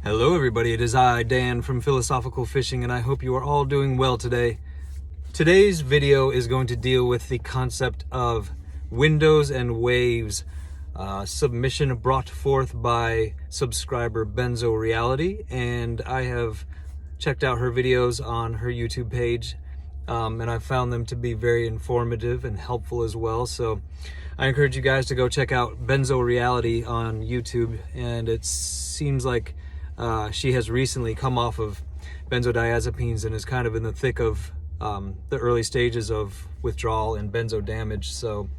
Hello everybody, it is I, Dan from Philosophical Fishing, and I hope you are all doing well today. Today's video is going to deal with the concept of windows and waves, submission brought forth by subscriber Benzo-Reality, and I have checked out her videos on her YouTube page, and I found them to be very informative and helpful as well. So I encourage you guys to go check out Benzo-Reality on YouTube, and it seems like she has recently come off of benzodiazepines and is kind of in the thick of the early stages of withdrawal and benzo damage. So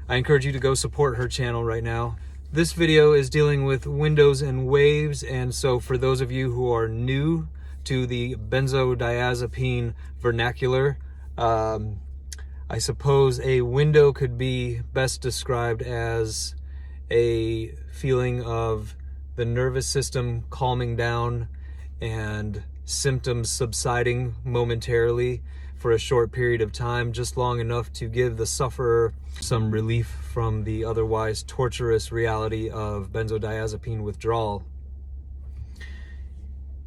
I encourage you to go support her channel right now. This video is dealing with windows and waves, and so for those of you who are new to the benzodiazepine vernacular, I suppose a window could be best described as a feeling of the nervous system calming down and symptoms subsiding momentarily for a short period of time, just long enough to give the sufferer some relief from the otherwise torturous reality of benzodiazepine withdrawal.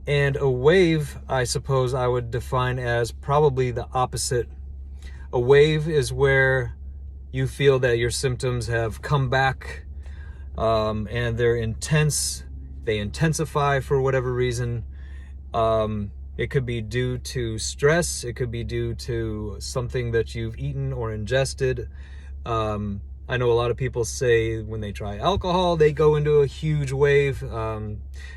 And a wave, I suppose I would define as probably the opposite. A wave is where you feel that your symptoms have come back, and they're intense, they intensify for whatever reason. It could be due to stress, it could be due to something that you've eaten or ingested. I know a lot of people say when they try alcohol, they go into a huge wave.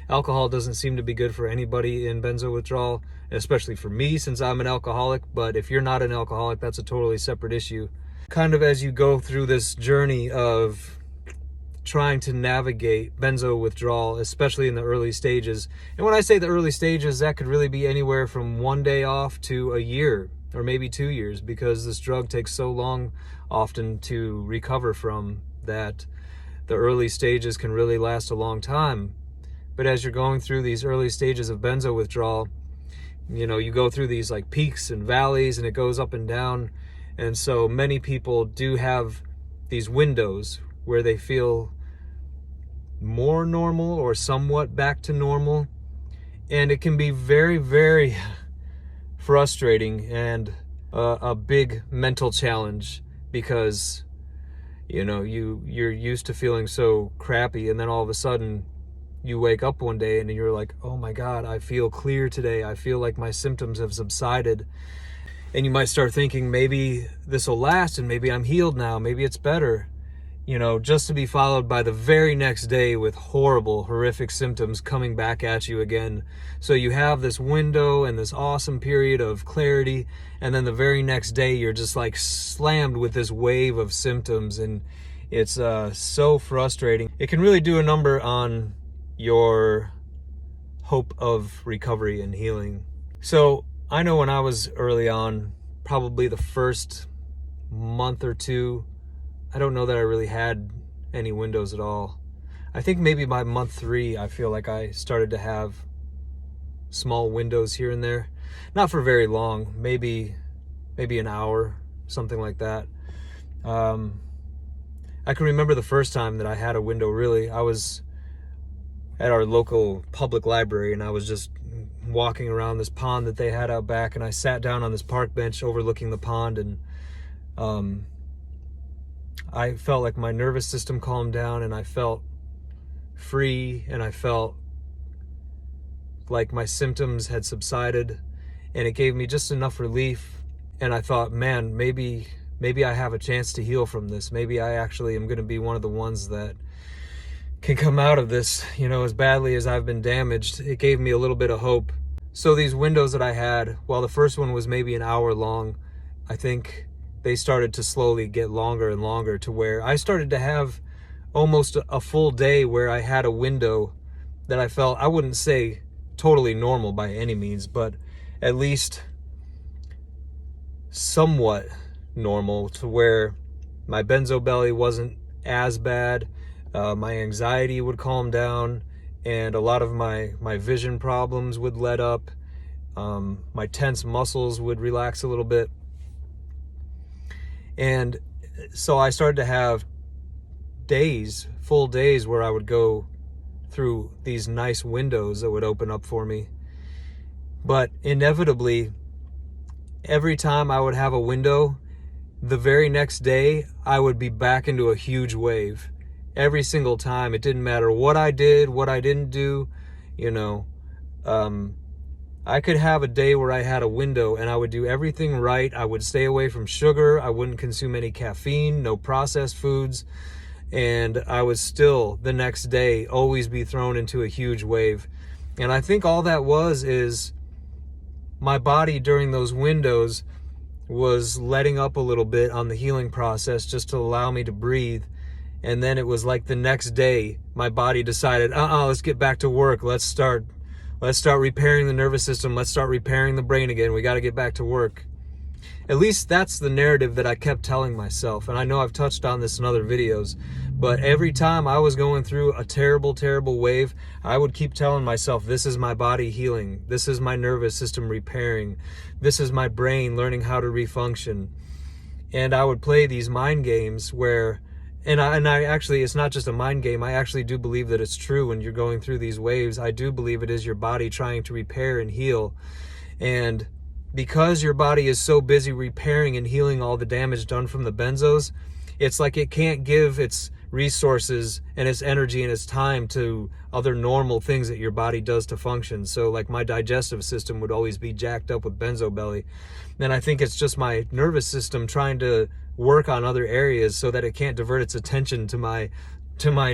Alcohol doesn't seem to be good for anybody in benzo withdrawal, especially for me since I'm an alcoholic, but if you're not an alcoholic, that's a totally separate issue. Kind of as you go through this journey of trying to navigate benzo withdrawal, especially in the early stages. And when I say the early stages, that could really be anywhere from 1 day off to a year or maybe 2 years, because this drug takes so long often to recover from that the early stages can really last a long time. But as you're going through these early stages of benzo withdrawal, you know, you go through these like peaks and valleys, and it goes up and down. And so many people do have these windows where they feel more normal or somewhat back to normal. And it can be very, very frustrating and a big mental challenge, because, you know, you're used to feeling so crappy, and then all of a sudden you wake up one day and you're like, oh my God, I feel clear today. I feel like my symptoms have subsided. And you might start thinking, maybe this will last and maybe I'm healed now. Maybe it's better. You know, just to be followed by the very next day with horrible, horrific symptoms coming back at you again. So you have this window and this awesome period of clarity, and then the very next day you're just like slammed with this wave of symptoms, and it's so frustrating. It can really do a number on your hope of recovery and healing. So I know when I was early on, probably the first month or two, I don't know that I really had any windows at all. I think maybe by month 3, I feel like I started to have small windows here and there. Not for very long, maybe an hour, something like that. I can remember the first time that I had a window, really. I was at our local public library, and I was just walking around this pond that they had out back, and I sat down on this park bench overlooking the pond, and I felt like my nervous system calmed down, and I felt free, and I felt like my symptoms had subsided, and it gave me just enough relief. And I thought, man, maybe I have a chance to heal from this. Maybe I actually am going to be one of the ones that can come out of this, you know, as badly as I've been damaged. It gave me a little bit of hope. So these windows that I had, while the first one was maybe an hour long, I think they started to slowly get longer and longer, to where I started to have almost a full day where I had a window that I felt, I wouldn't say totally normal by any means, but at least somewhat normal, to where my benzo belly wasn't as bad, my anxiety would calm down, and a lot of my vision problems would let up, my tense muscles would relax a little bit. And so I started to have days, full days, where I would go through these nice windows that would open up for me. But inevitably, every time I would have a window, the very next day, I would be back into a huge wave. Every single time. It didn't matter what I did, what I didn't do, you know. I could have a day where I had a window and I would do everything right. I would stay away from sugar. I wouldn't consume any caffeine, no processed foods. And I would still, the next day, always be thrown into a huge wave. And I think all that is my body during those windows was letting up a little bit on the healing process just to allow me to breathe. And then it was like the next day, my body decided, let's get back to work. Let's start repairing the nervous system. Let's start repairing the brain again. We got to get back to work. At least that's the narrative that I kept telling myself. And I know I've touched on this in other videos, but every time I was going through a terrible, terrible wave, I would keep telling myself, this is my body healing. This is my nervous system repairing. This is my brain learning how to refunction. And I would play these mind games where, and I actually, it's not just a mind game. I actually do believe that it's true when you're going through these waves. I do believe it is your body trying to repair and heal. And because your body is so busy repairing and healing all the damage done from the benzos, it's like it can't give its resources and its energy and its time to other normal things that your body does to function. So like my digestive system would always be jacked up with benzo belly. And I think it's just my nervous system trying to work on other areas so that it can't divert its attention to my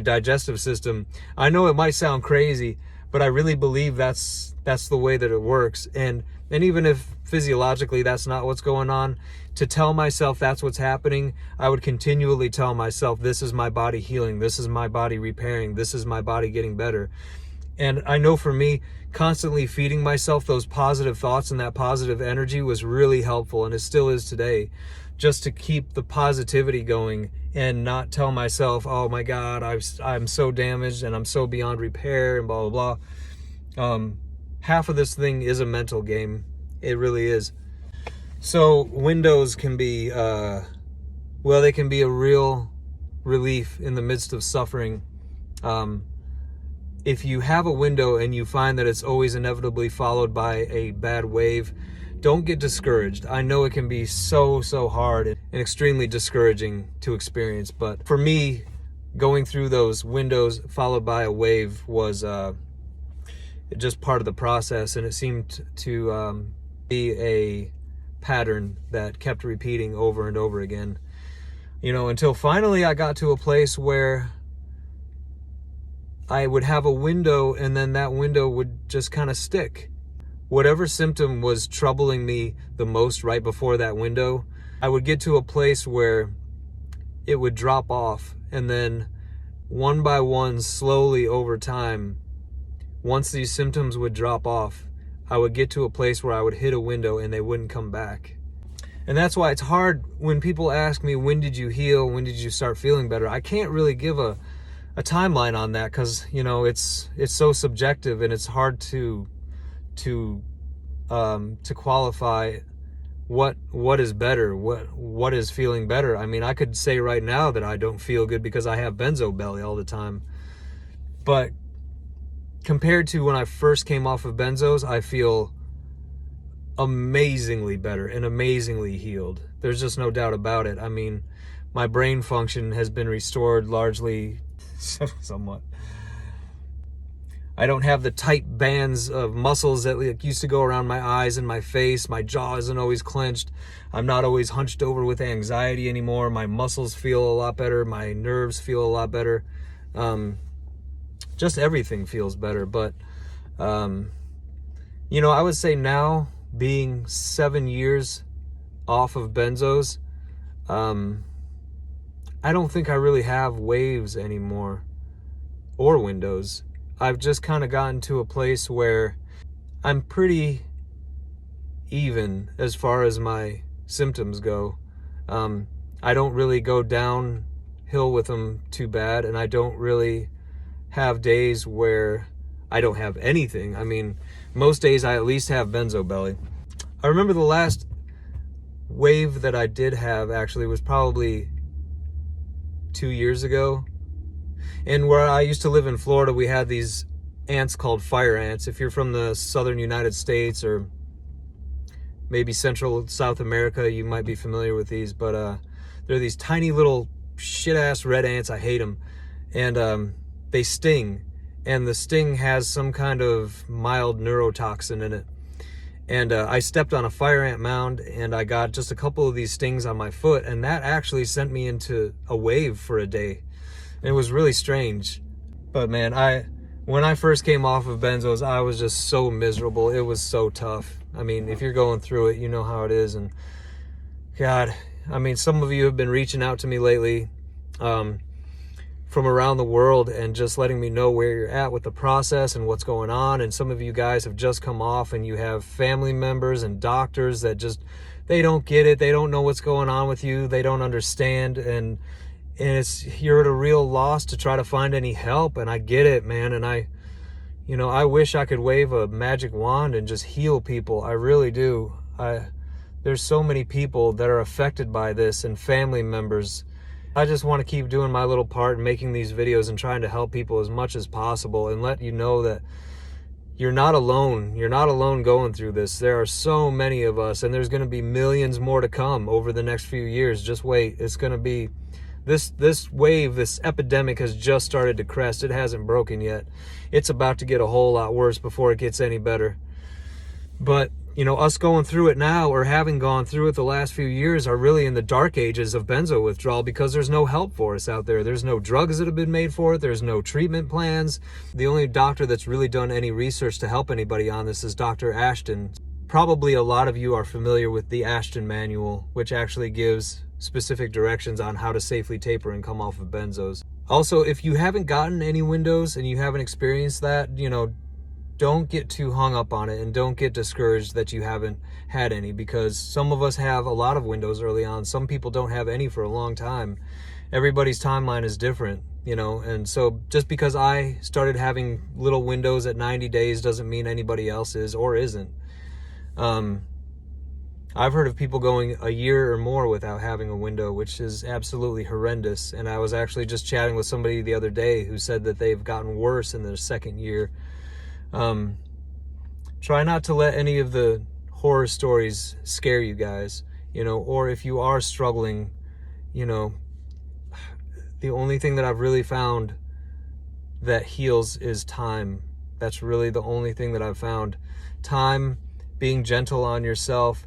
digestive system. I know it might sound crazy, but I really believe that's the way that it works. And even if physiologically that's not what's going on, to tell myself that's what's happening, I would continually tell myself, this is my body healing, this is my body repairing, this is my body getting better. And I know for me, constantly feeding myself those positive thoughts and that positive energy was really helpful, and it still is today, just to keep the positivity going and not tell myself, oh my God, I'm so damaged and I'm so beyond repair and blah, blah, blah. Half of this thing is a mental game. It really is. So windows can be, they can be a real relief in the midst of suffering. If you have a window and you find that it's always inevitably followed by a bad wave, don't get discouraged. I know it can be so hard and extremely discouraging to experience, but for me, going through those windows followed by a wave was just part of the process, and it seemed to be a pattern that kept repeating over and over again, until finally I got to a place where I would have a window, and then that window would just kind of stick. Whatever symptom was troubling me the most right before that window, I would get to a place where it would drop off, and then one by one, slowly over time, once these symptoms would drop off, I would get to a place where I would hit a window and they wouldn't come back. And that's why it's hard when people ask me, when did you heal? When did you start feeling better? I can't really give a timeline on that because, it's so subjective, and it's hard to qualify what is better, what is feeling better. I mean, I could say right now that I don't feel good because I have benzo belly all the time, but compared to when I first came off of benzos, I feel amazingly better and amazingly healed. There's just no doubt about it. I mean, my brain function has been restored largely, somewhat. I don't have the tight bands of muscles that used to go around my eyes and my face. My jaw isn't always clenched. I'm not always hunched over with anxiety anymore. My muscles feel a lot better. My nerves feel a lot better. Just everything feels better. But, I would say now, being 7 years off of benzos, I don't think I really have waves anymore or windows. I've just kind of gotten to a place where I'm pretty even as far as my symptoms go. I don't really go downhill with them too bad, and I don't really have days where I don't have anything. I mean, most days I at least have benzo belly. I remember the last wave that I did have actually was probably 2 years ago, And where I used to live in Florida, we had these ants called fire ants. If you're from the southern United States or maybe Central South America, you might be familiar with these, but they're these tiny little shit-ass red ants. I hate them. And they sting, and the sting has some kind of mild neurotoxin in it. And I stepped on a fire ant mound, and I got just a couple of these stings on my foot, and that actually sent me into a wave for a day. And it was really strange. But man, when I first came off of benzos, I was just so miserable. It was so tough. I mean, if you're going through it, you know how it is. And God, I mean, some of you have been reaching out to me lately from around the world and just letting me know where you're at with the process and what's going on. And some of you guys have just come off, and you have family members and doctors that just, they don't get it. They don't know what's going on with you. They don't understand. And you're at a real loss to try to find any help. And I get it, man. And I wish I could wave a magic wand and just heal people. I really do. There's so many people that are affected by this, and family members. I just want to keep doing my little part and making these videos and trying to help people as much as possible and let you know that you're not alone. You're not alone going through this. There are so many of us, and there's going to be millions more to come over the next few years. Just wait. It's going to be this wave, this epidemic has just started to crest. It hasn't broken yet. It's about to get a whole lot worse before it gets any better. But us going through it now, or having gone through it the last few years, are really in the dark ages of benzo withdrawal, because there's no help for us out there. There's no drugs that have been made for it. There's no treatment plans. The only doctor that's really done any research to help anybody on this is Dr. Ashton. Probably a lot of you are familiar with the Ashton Manual, which actually gives specific directions on how to safely taper and come off of benzos. Also, if you haven't gotten any windows and you haven't experienced that, don't get too hung up on it, and don't get discouraged that you haven't had any, because some of us have a lot of windows early on. Some people don't have any for a long time. Everybody's timeline is different, and so just because I started having little windows at 90 days doesn't mean anybody else is or isn't. I've heard of people going a year or more without having a window, which is absolutely horrendous. And I was actually just chatting with somebody the other day who said that they've gotten worse in their second year. Try not to let any of the horror stories scare you guys, or if you are struggling, the only thing that I've really found that heals is time. That's really the only thing that I've found. Time, being gentle on yourself,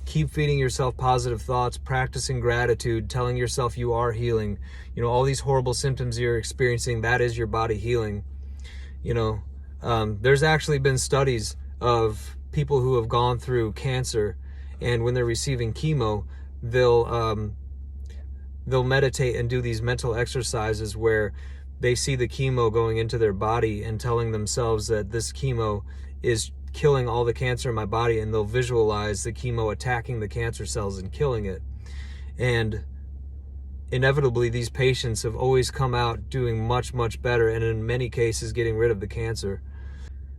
keep feeding yourself positive thoughts, practicing gratitude, telling yourself you are healing. All these horrible symptoms you're experiencing, that is your body healing. There's actually been studies of people who have gone through cancer, and when they're receiving chemo, they'll meditate and do these mental exercises where they see the chemo going into their body and telling themselves that this chemo is killing all the cancer in my body, and they'll visualize the chemo attacking the cancer cells and killing it. And inevitably, these patients have always come out doing much, much better, and in many cases getting rid of the cancer.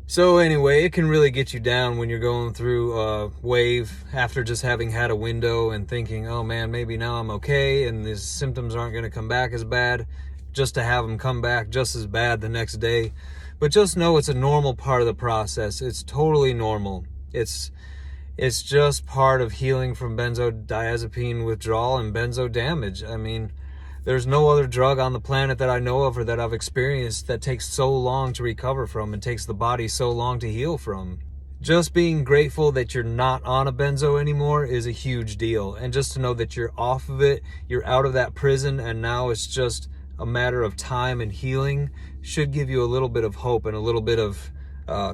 So anyway, it can really get you down when you're going through a wave after just having had a window and thinking, oh man, maybe now I'm okay and these symptoms aren't going to come back as bad, just to have them come back just as bad the next day. But just know it's a normal part of the process. It's totally normal. It's just part of healing from benzodiazepine withdrawal and benzo damage. I mean, there's no other drug on the planet that I know of or that I've experienced that takes so long to recover from and takes the body so long to heal from. Just being grateful that you're not on a benzo anymore is a huge deal. And just to know that you're off of it, you're out of that prison, and now it's just a matter of time and healing should give you a little bit of hope and a little bit of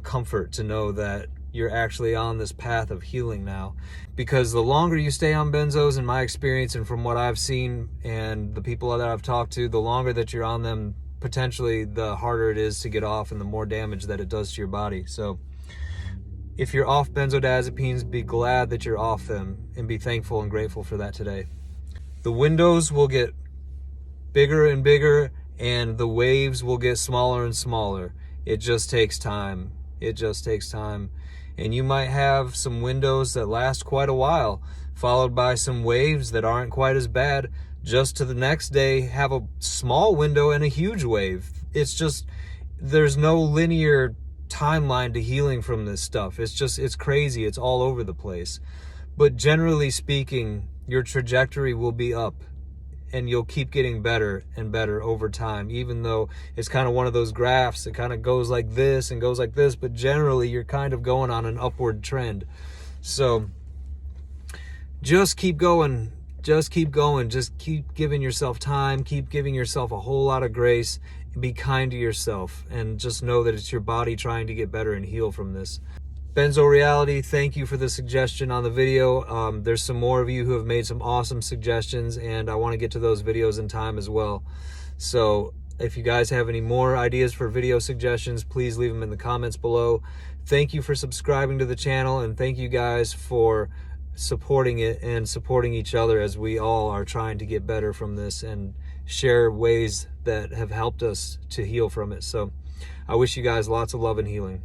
comfort to know that you're actually on this path of healing now. Because the longer you stay on benzos, in my experience and from what I've seen and the people that I've talked to, the longer that you're on them, potentially the harder it is to get off and the more damage that it does to your body. So if you're off benzodiazepines, be glad that you're off them and be thankful and grateful for that today. The windows will get bigger and bigger, and the waves will get smaller and smaller. It just takes time. It just takes time. And you might have some windows that last quite a while, followed by some waves that aren't quite as bad, just to the next day have a small window and a huge wave. It's just, there's no linear timeline to healing from this stuff. It's crazy. It's all over the place. But generally speaking, your trajectory will be up, and you'll keep getting better and better over time, even though it's kind of one of those graphs that kind of goes like this and goes like this, but generally you're kind of going on an upward trend. So just keep going. Just keep going. Just keep giving yourself time. Keep giving yourself a whole lot of grace. Be kind to yourself, and just know that it's your body trying to get better and heal from this. Benzo Reality, thank you for the suggestion on the video. There's some more of you who have made some awesome suggestions, and I want to get to those videos in time as well. So if you guys have any more ideas for video suggestions, please leave them in the comments below. Thank you for subscribing to the channel, and thank you guys for supporting it and supporting each other as we all are trying to get better from this and share ways that have helped us to heal from it. So I wish you guys lots of love and healing.